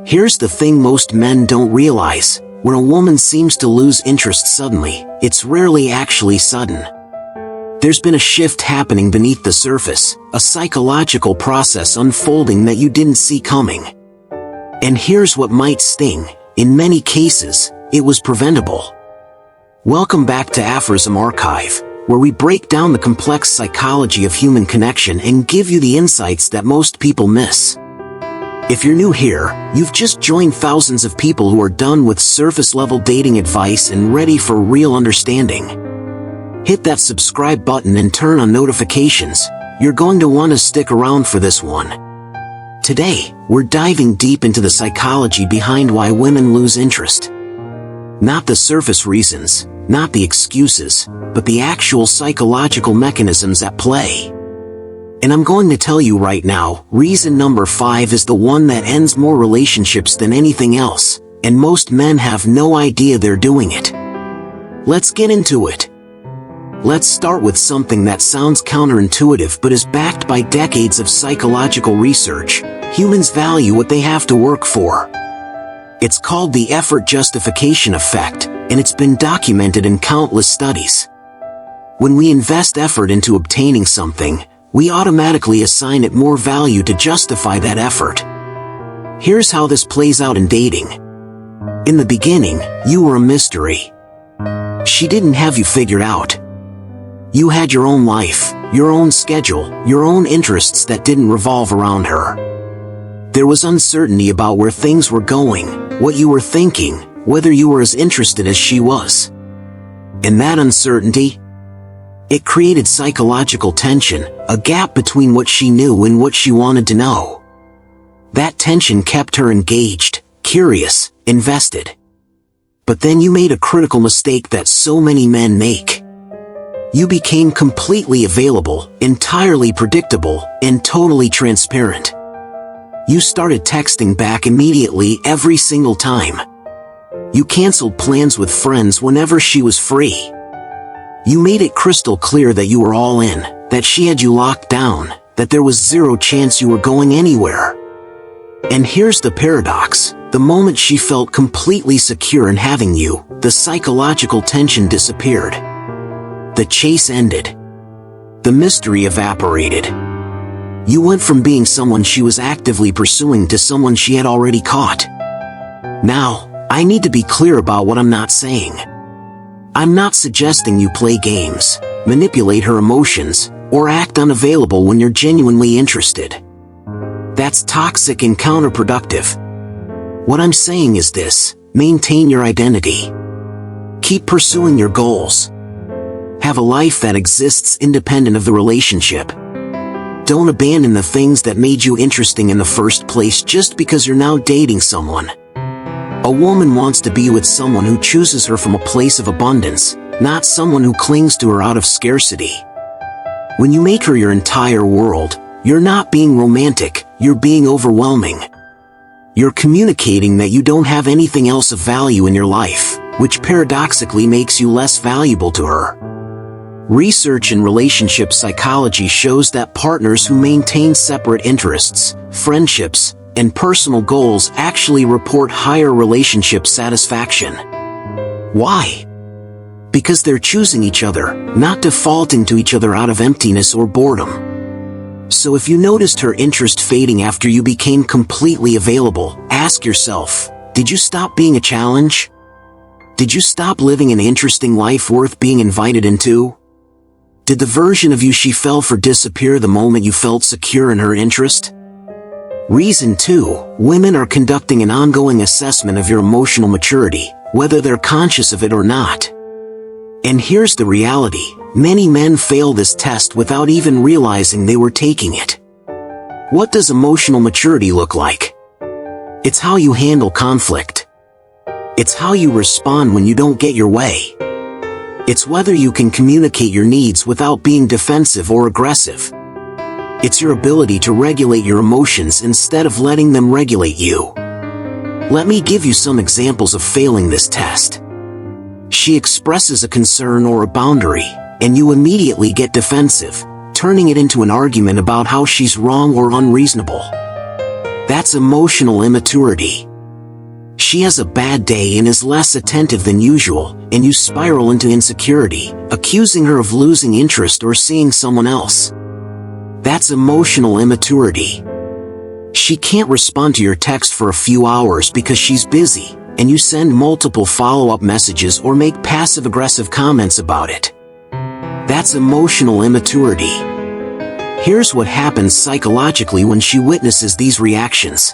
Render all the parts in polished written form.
Here's the thing most men don't realize. When a woman seems to lose interest suddenly, it's rarely actually sudden. There's been a shift happening beneath the surface, a psychological process unfolding that you didn't see coming. And here's what might sting. In many cases, it was preventable. Welcome back to Aphorism Archive, where we break down the complex psychology of human connection and give you the insights that most people miss. If you're new here, you've just joined thousands of people who are done with surface-level dating advice and ready for real understanding. Hit that subscribe button and turn on notifications. You're going to want to stick around for this one. Today, we're diving deep into the psychology behind why women lose interest. Not the surface reasons, not the excuses, but the actual psychological mechanisms at play. And I'm going to tell you right now, reason number 5 is the one that ends more relationships than anything else, and most men have no idea they're doing it. Let's get into it. Let's start with something that sounds counterintuitive but is backed by decades of psychological research. Humans value what they have to work for. It's called the effort justification effect, and it's been documented in countless studies. When we invest effort into obtaining something, we automatically assign it more value to justify that effort. Here's how this plays out in dating. In the beginning, you were a mystery. She didn't have you figured out. You had your own life, your own schedule, your own interests that didn't revolve around her. There was uncertainty about where things were going, what you were thinking, whether you were as interested as she was. And that uncertainty? It created psychological tension, a gap between what she knew and what she wanted to know. That tension kept her engaged, curious, invested. But then you made a critical mistake that so many men make. You became completely available, entirely predictable, and totally transparent. You started texting back immediately every single time. You canceled plans with friends whenever she was free. You made it crystal clear that you were all in, that she had you locked down, that there was zero chance you were going anywhere. And here's the paradox. The moment she felt completely secure in having you, the psychological tension disappeared. The chase ended. The mystery evaporated. You went from being someone she was actively pursuing to someone she had already caught. Now, I need to be clear about what I'm not saying. I'm not suggesting you play games, manipulate her emotions, or act unavailable when you're genuinely interested. That's toxic and counterproductive. What I'm saying is this: maintain your identity. Keep pursuing your goals. Have a life that exists independent of the relationship. Don't abandon the things that made you interesting in the first place just because you're now dating someone. A woman wants to be with someone who chooses her from a place of abundance, not someone who clings to her out of scarcity. When you make her your entire world, you're not being romantic, you're being overwhelming. You're communicating that you don't have anything else of value in your life, which paradoxically makes you less valuable to her. Research in relationship psychology shows that partners who maintain separate interests, friendships, and personal goals actually report higher relationship satisfaction. Why? Because they're choosing each other, not defaulting to each other out of emptiness or boredom. So if you noticed her interest fading after you became completely available, ask yourself, did you stop being a challenge? Did you stop living an interesting life worth being invited into? Did the version of you she fell for disappear the moment you felt secure in her interest? Reason 2, women are conducting an ongoing assessment of your emotional maturity, whether they're conscious of it or not. And here's the reality: many men fail this test without even realizing they were taking it. What does emotional maturity look like? It's how you handle conflict. It's how you respond when you don't get your way. It's whether you can communicate your needs without being defensive or aggressive. It's your ability to regulate your emotions instead of letting them regulate you. Let me give you some examples of failing this test. She expresses a concern or a boundary, and you immediately get defensive, turning it into an argument about how she's wrong or unreasonable. That's emotional immaturity. She has a bad day and is less attentive than usual, and you spiral into insecurity, accusing her of losing interest or seeing someone else. That's emotional immaturity. She can't respond to your text for a few hours because she's busy, and you send multiple follow-up messages or make passive-aggressive comments about it. That's emotional immaturity. Here's what happens psychologically when she witnesses these reactions.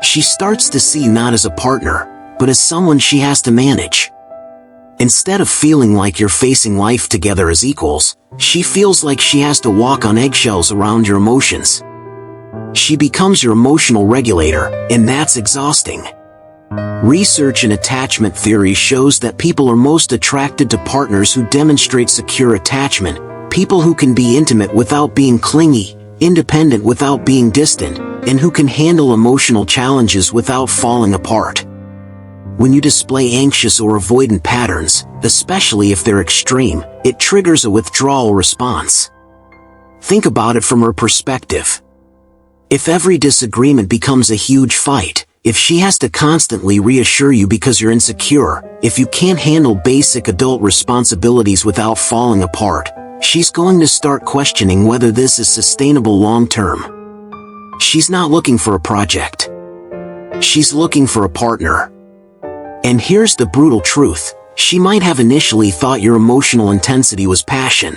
She starts to see not as a partner, but as someone she has to manage. Instead of feeling like you're facing life together as equals, she feels like she has to walk on eggshells around your emotions. She becomes your emotional regulator, and that's exhausting. Research in attachment theory shows that people are most attracted to partners who demonstrate secure attachment, people who can be intimate without being clingy, independent without being distant, and who can handle emotional challenges without falling apart. When you display anxious or avoidant patterns, especially if they're extreme, it triggers a withdrawal response. Think about it from her perspective. If every disagreement becomes a huge fight, if she has to constantly reassure you because you're insecure, if you can't handle basic adult responsibilities without falling apart, she's going to start questioning whether this is sustainable long-term. She's not looking for a project. She's looking for a partner. And here's the brutal truth. She might have initially thought your emotional intensity was passion.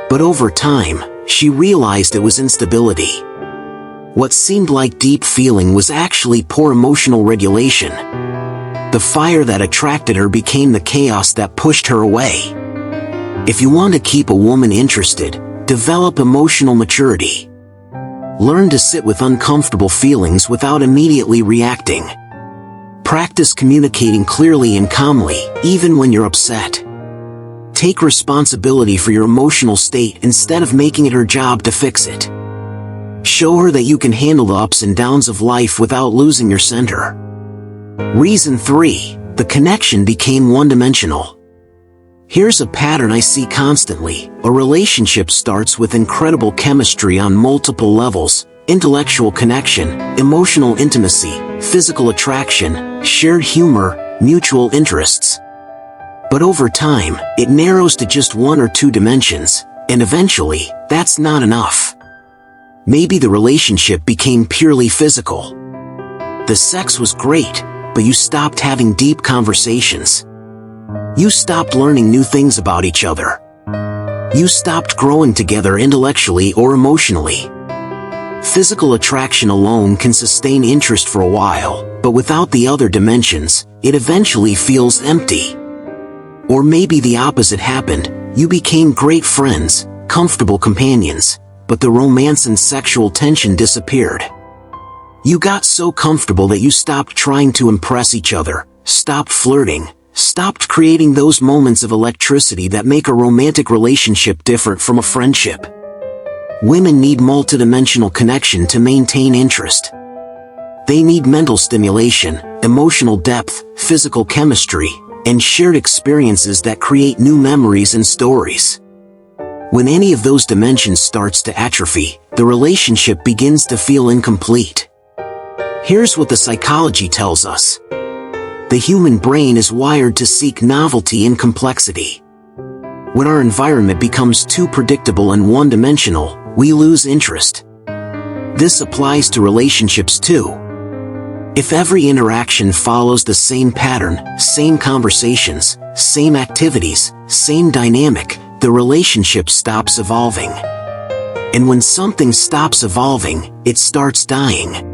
But over time, she realized it was instability. What seemed like deep feeling was actually poor emotional regulation. The fire that attracted her became the chaos that pushed her away. If you want to keep a woman interested, develop emotional maturity. Learn to sit with uncomfortable feelings without immediately reacting. Practice communicating clearly and calmly, even when you're upset. Take responsibility for your emotional state instead of making it her job to fix it. Show her that you can handle the ups and downs of life without losing your center. Reason 3. The connection became one-dimensional. Here's a pattern I see constantly. A relationship starts with incredible chemistry on multiple levels: intellectual connection, emotional intimacy, physical attraction, shared humor, mutual interests. But over time, it narrows to just one or two dimensions, and eventually, that's not enough. Maybe the relationship became purely physical. The sex was great, but you stopped having deep conversations. You stopped learning new things about each other. You stopped growing together intellectually or emotionally. Physical attraction alone can sustain interest for a while, but without the other dimensions, it eventually feels empty. Or maybe the opposite happened. You became great friends, comfortable companions, but the romance and sexual tension disappeared. You got so comfortable that you stopped trying to impress each other, stopped flirting, stopped creating those moments of electricity that make a romantic relationship different from a friendship. Women need multidimensional connection to maintain interest. They need mental stimulation, emotional depth, physical chemistry, and shared experiences that create new memories and stories. When any of those dimensions starts to atrophy, the relationship begins to feel incomplete. Here's what the psychology tells us. The human brain is wired to seek novelty and complexity. When our environment becomes too predictable and one-dimensional, we lose interest. This applies to relationships too. If every interaction follows the same pattern, same conversations, same activities, same dynamic, the relationship stops evolving. And when something stops evolving, it starts dying.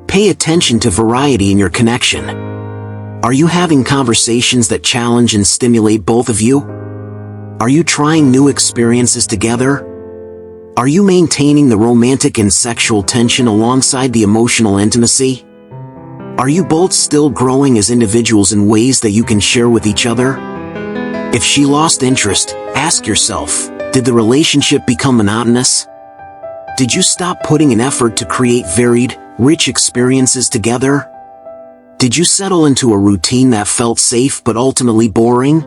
Pay attention to variety in your connection. Are you having conversations that challenge and stimulate both of you? Are you trying new experiences together? Are you maintaining the romantic and sexual tension alongside the emotional intimacy? Are you both still growing as individuals in ways that you can share with each other? If she lost interest, ask yourself, did the relationship become monotonous? Did you stop putting an effort to create varied, rich experiences together? Did you settle into a routine that felt safe but ultimately boring?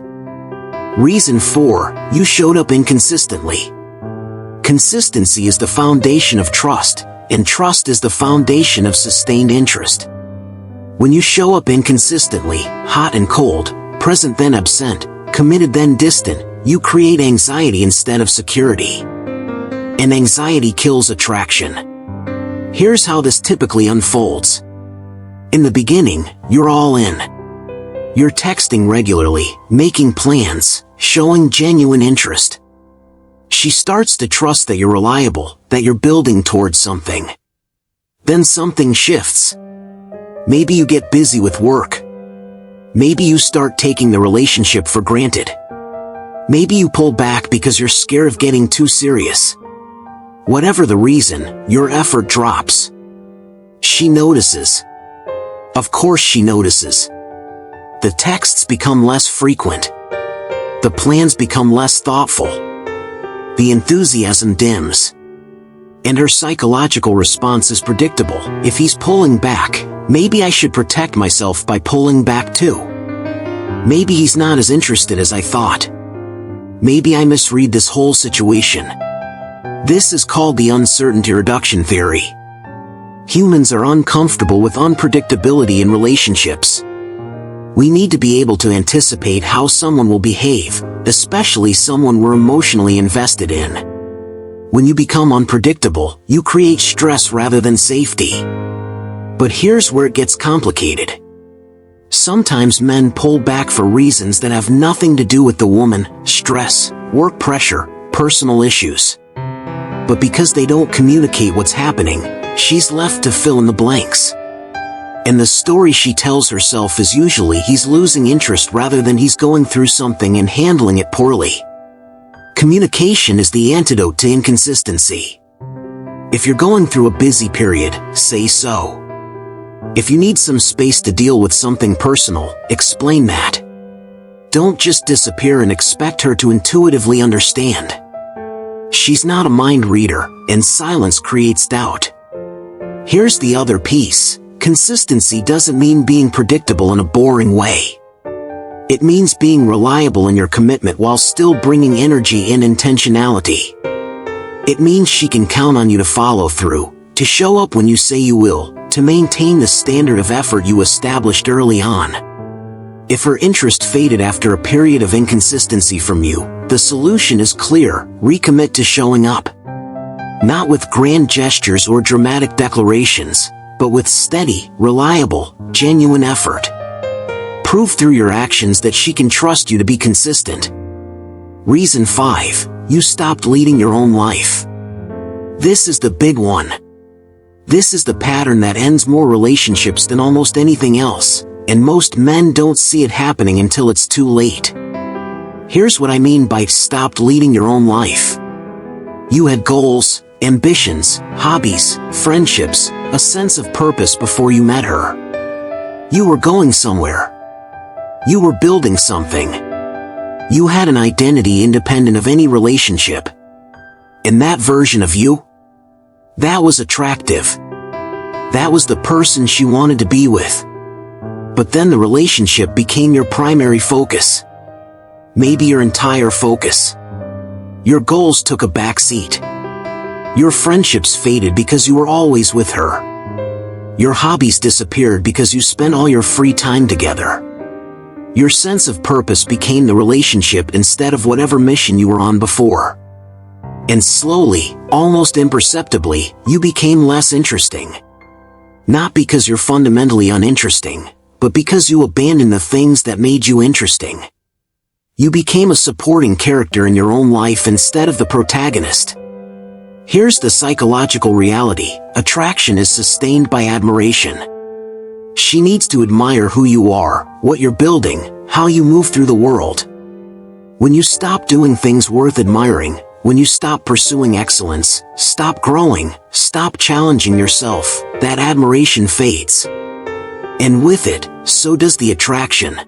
Reason 4, you showed up inconsistently. Consistency is the foundation of trust, and trust is the foundation of sustained interest. When you show up inconsistently, hot and cold, present then absent, committed then distant, you create anxiety instead of security. And anxiety kills attraction. Here's how this typically unfolds. In the beginning, you're all in. You're texting regularly, making plans, showing genuine interest. She starts to trust that you're reliable, that you're building towards something. Then something shifts. Maybe you get busy with work. Maybe you start taking the relationship for granted. Maybe you pull back because you're scared of getting too serious. Whatever the reason, your effort drops. She notices. Of course she notices. The texts become less frequent. The plans become less thoughtful. The enthusiasm dims. And her psychological response is predictable. If he's pulling back, maybe I should protect myself by pulling back too. Maybe he's not as interested as I thought. Maybe I misread this whole situation. This is called the uncertainty reduction theory. Humans are uncomfortable with unpredictability in relationships. We need to be able to anticipate how someone will behave, especially someone we're emotionally invested in. When you become unpredictable, you create stress rather than safety. But here's where it gets complicated. Sometimes men pull back for reasons that have nothing to do with the woman: stress, work pressure, personal issues. But because they don't communicate what's happening, she's left to fill in the blanks. And the story she tells herself is usually he's losing interest rather than he's going through something and handling it poorly. Communication is the antidote to inconsistency. If you're going through a busy period, say so. If you need some space to deal with something personal, explain that. Don't just disappear and expect her to intuitively understand. She's not a mind reader, and silence creates doubt. Here's the other piece. Consistency doesn't mean being predictable in a boring way. It means being reliable in your commitment while still bringing energy and intentionality. It means she can count on you to follow through, to show up when you say you will, to maintain the standard of effort you established early on. If her interest faded after a period of inconsistency from you, the solution is clear: recommit to showing up. Not with grand gestures or dramatic declarations, but with steady, reliable, genuine effort. Prove through your actions that she can trust you to be consistent. Reason 5. You stopped leading your own life. This is the big one. This is the pattern that ends more relationships than almost anything else, and most men don't see it happening until it's too late. Here's what I mean by stopped leading your own life. You had goals, ambitions, hobbies, friendships, a sense of purpose before you met her. You were going somewhere. You were building something. You had an identity independent of any relationship. And that version of you? That was attractive. That was the person she wanted to be with. But then the relationship became your primary focus. Maybe your entire focus. Your goals took a back seat. Your friendships faded because you were always with her. Your hobbies disappeared because you spent all your free time together. Your sense of purpose became the relationship instead of whatever mission you were on before. And slowly, almost imperceptibly, you became less interesting. Not because you're fundamentally uninteresting, but because you abandoned the things that made you interesting. You became a supporting character in your own life instead of the protagonist. Here's the psychological reality: attraction is sustained by admiration. She needs to admire who you are, what you're building, how you move through the world. When you stop doing things worth admiring, when you stop pursuing excellence, stop growing, stop challenging yourself, that admiration fades. And with it, so does the attraction.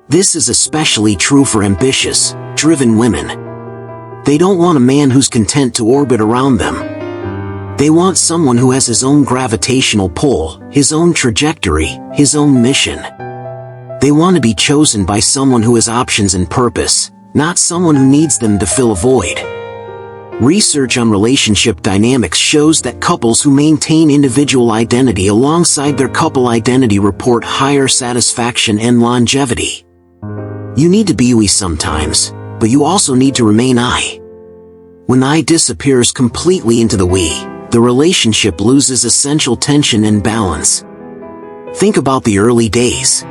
This is especially true for ambitious, driven women. They don't want a man who's content to orbit around them. They want someone who has his own gravitational pull, his own trajectory, his own mission. They want to be chosen by someone who has options and purpose, not someone who needs them to fill a void. Research on relationship dynamics shows that couples who maintain individual identity alongside their couple identity report higher satisfaction and longevity. You need to be we sometimes, but you also need to remain I. When I disappears completely into the we, the relationship loses essential tension and balance. Think about the early days.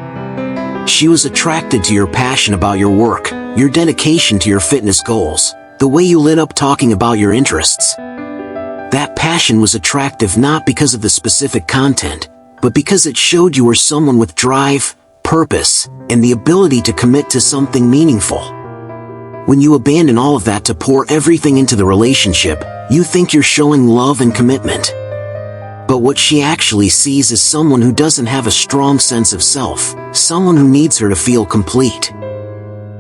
She was attracted to your passion about your work, your dedication to your fitness goals, the way you lit up talking about your interests. That passion was attractive not because of the specific content, but because it showed you were someone with drive, purpose, and the ability to commit to something meaningful. When you abandon all of that to pour everything into the relationship, you think you're showing love and commitment. But what she actually sees is someone who doesn't have a strong sense of self, someone who needs her to feel complete.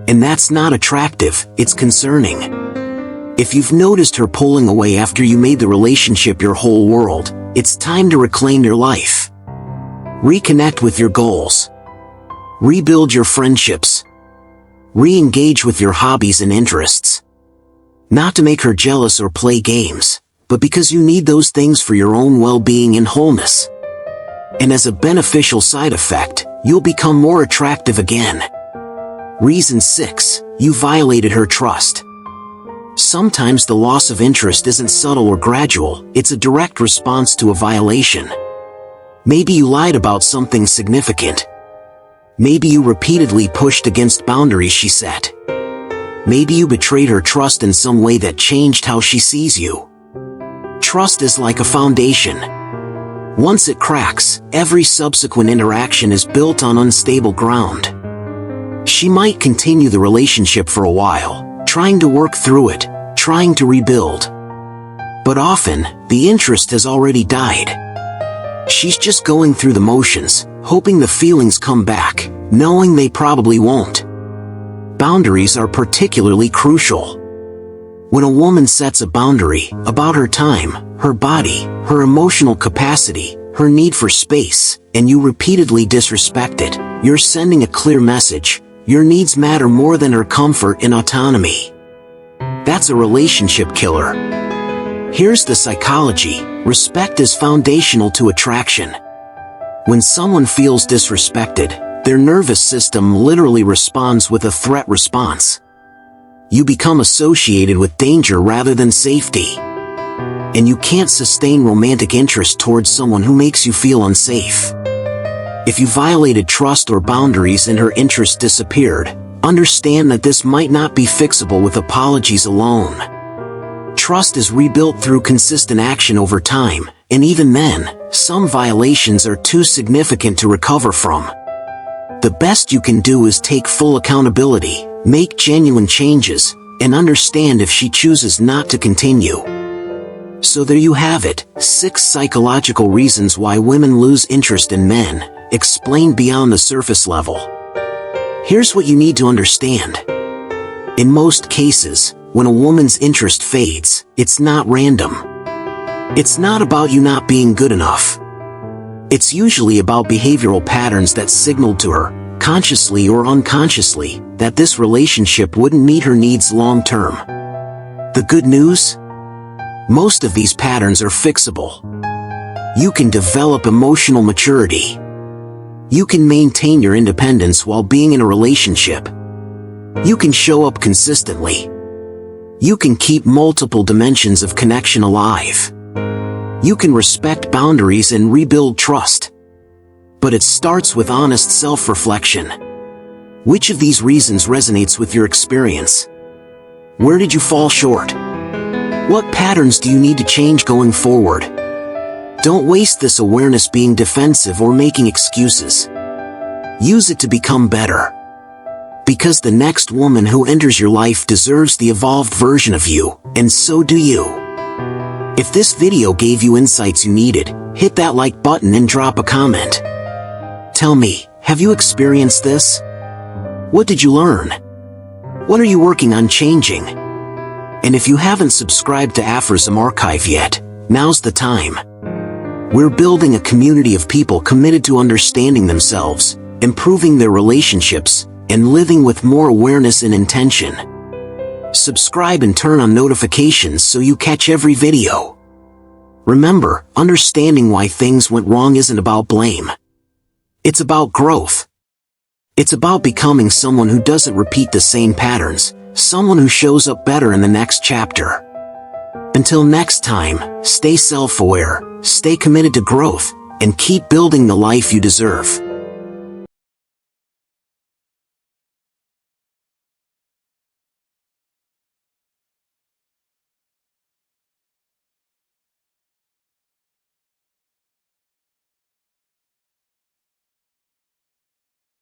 And that's not attractive, it's concerning. If you've noticed her pulling away after you made the relationship your whole world, it's time to reclaim your life. Reconnect with your goals. Rebuild your friendships. Re-engage with your hobbies and interests. Not to make her jealous or play games, but because you need those things for your own well-being and wholeness. And as a beneficial side effect, you'll become more attractive again. Reason 6, you violated her trust. Sometimes the loss of interest isn't subtle or gradual, it's a direct response to a violation. Maybe you lied about something significant. Maybe you repeatedly pushed against boundaries she set. Maybe you betrayed her trust in some way that changed how she sees you. Trust is like a foundation. Once it cracks, every subsequent interaction is built on unstable ground. She might continue the relationship for a while, trying to work through it, trying to rebuild. But often, the interest has already died. She's just going through the motions, hoping the feelings come back, knowing they probably won't. Boundaries are particularly crucial. When a woman sets a boundary about her time, her body, her emotional capacity, her need for space, and you repeatedly disrespect it, you're sending a clear message. Your needs matter more than her comfort and autonomy. That's a relationship killer. Here's the psychology. Respect is foundational to attraction. When someone feels disrespected, their nervous system literally responds with a threat response. You become associated with danger rather than safety. And you can't sustain romantic interest towards someone who makes you feel unsafe. If you violated trust or boundaries and her interest disappeared, understand that this might not be fixable with apologies alone. Trust is rebuilt through consistent action over time, and even then, some violations are too significant to recover from. The best you can do is take full accountability, make genuine changes, and understand if she chooses not to continue. So there you have it, 6 psychological reasons why women lose interest in men, explained beyond the surface level. Here's what you need to understand. In most cases, when a woman's interest fades, it's not random. It's not about you not being good enough. It's usually about behavioral patterns that signaled to her, consciously or unconsciously, that this relationship wouldn't meet her needs long term. The good news? Most of these patterns are fixable. You can develop emotional maturity. You can maintain your independence while being in a relationship. You can show up consistently. You can keep multiple dimensions of connection alive. You can respect boundaries and rebuild trust. But it starts with honest self-reflection. Which of these reasons resonates with your experience? Where did you fall short? What patterns do you need to change going forward? Don't waste this awareness being defensive or making excuses. Use it to become better. Because the next woman who enters your life deserves the evolved version of you, and so do you. If this video gave you insights you needed, hit that like button and drop a comment. Tell me, have you experienced this? What did you learn? What are you working on changing? And if you haven't subscribed to Aphorism Archive yet, now's the time. We're building a community of people committed to understanding themselves, improving their relationships, and living with more awareness and intention. Subscribe and turn on notifications so you catch every video. Remember, understanding why things went wrong isn't about blame. It's about growth. It's about becoming someone who doesn't repeat the same patterns, someone who shows up better in the next chapter. Until next time, stay self-aware, stay committed to growth, and keep building the life you deserve.